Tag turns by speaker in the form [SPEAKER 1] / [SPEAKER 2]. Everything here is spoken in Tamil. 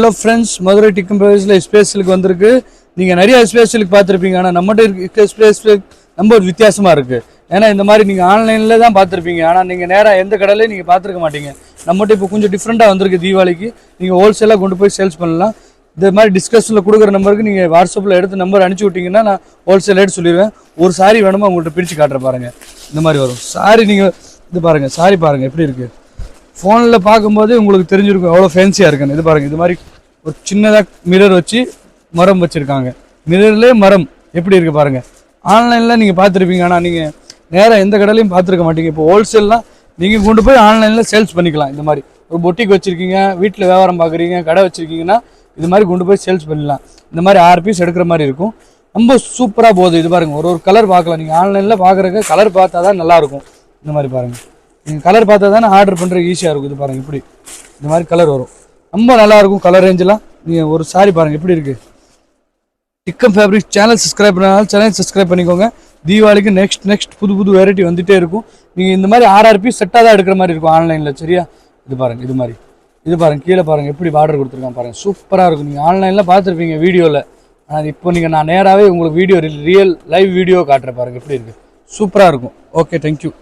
[SPEAKER 1] ஹலோ ஃப்ரெண்ட்ஸ், மதுரை டிக்கம் பேஸில் ஸ்பேஸலுக்கு வந்திருக்கு. நீங்கள் நிறைய ஸ்பேஸலுக்கு பார்த்துருப்பீங்க. ஆனால் நம்மகிட்ட இருக்க ஸ்பேஸலுக்கு ரொம்ப ஒரு வித்தியாசமாக இருக்குது. ஏன்னா இந்த மாதிரி நீங்கள் ஆன்லைனில் தான் பார்த்துருப்பீங்க. ஆனால் நீங்கள் நேராக எந்த கடையிலையும் நீங்கள் பார்த்துருக்க மாட்டீங்க. நம்மகிட்ட இப்போ கொஞ்சம் டிஃப்ரெண்ட்டாக வந்திருக்கு. தீபாவளிக்கு நீங்கள் ஹோல்சேலாக கொண்டு போய் சேல்ஸ் பண்ணலாம். இந்த மாதிரி டிஸ்கஷனில் கொடுக்குற நம்பருக்கு நீங்கள் வாட்ஸ்அப்பில் எடுத்து நம்பர் அனுப்பிச்சி விட்டிங்கன்னா நான் ஹோல்சேல் ரேட் சொல்லிடுவேன். ஒரு சாரி வேணுமா உங்கள்கிட்ட பிரித்து காட்டுற பாருங்கள். இந்த மாதிரி வரும் சாரி. நீங்கள் இது பாருங்கள், சாரி பாருங்கள் எப்படி இருக்குது. ஃபோனில் பார்க்கும்போது உங்களுக்கு தெரிஞ்சிருக்கும் எவ்வளோ ஃபேன்சியாக இருக்குன்னு. இது பாருங்கள், இது மாதிரி ஒரு சின்னதாக மிரர் வச்சு மரம் வச்சுருக்காங்க. மிரர்லேயே மரம் எப்படி இருக்குது பாருங்கள். ஆன்லைனில் நீங்கள் பார்த்துருப்பீங்க, ஆனால் நீங்கள் நேராக எந்த கடையிலையும் பார்த்துருக்க மாட்டீங்க. இப்போ ஹோல்சேல்லாம் நீங்கள் கொண்டு போய் ஆன்லைனில் சேல்ஸ் பண்ணிக்கலாம். இந்த மாதிரி ஒரு பொட்டிக் வச்சுருக்கீங்க, வீட்டில் வியாபாரம் பார்க்குறீங்க, கடை வச்சுருக்கீங்கன்னா இது மாதிரி கொண்டு போய் சேல்ஸ் பண்ணிடலாம். இந்த மாதிரி 6 பீஸ் எடுக்கிற மாதிரி இருக்கும். ரொம்ப சூப்பராக போகுது. இது பாருங்கள், ஒரு கலர் பார்க்கலாம். நீங்கள் ஆன்லைனில் பார்க்குறக்கு கலர் பார்த்தா தான் நல்லாயிருக்கும். இந்த மாதிரி பாருங்கள், நீங்கள் கலர் பார்த்தா தானே ஆர்டர் பண்ணுறதுக்கு ஈஸியாக இருக்கும். இது பாருங்கள், இப்படி இந்த மாதிரி கலர் வரும். ரொம்ப நல்லாயிருக்கும் கலர் ரேஞ்செலாம். நீங்கள் ஒரு சாரி பாருங்கள் எப்படி இருக்குது. டிக்கம் ஃபேப்ரிக் சேனல் சப்ஸ்கிரைப் பண்ணாலும் சேனல் சப்ஸ்கிரைப் பண்ணிக்கோங்க. தீபாவளிக்கு நெக்ஸ்ட் புது வெரைட்டி வந்துகிட்டே இருக்கும். நீங்கள் இந்த மாதிரி 6 பீஸ் செட்டாக தான் எடுக்கிற மாதிரி இருக்கும் ஆன்லைனில். சரியா? இது பாருங்கள், இது மாதிரி இது பாருங்கள், கீழே பாருங்கள் எப்படி ஆர்டர் கொடுத்துருக்கான் பாருங்கள். சூப்பராக இருக்கும். நீங்கள் ஆன்லைனில் பார்த்துருப்பீங்க வீடியோவில். ஆனால் இப்போ நீங்கள் நான் நேராகவே உங்களுக்கு வீடியோ ரியல் லைவ் வீடியோ காட்டுறேன் பாருங்கள் எப்படி இருக்குது. சூப்பராக இருக்கும். Okay, thank you.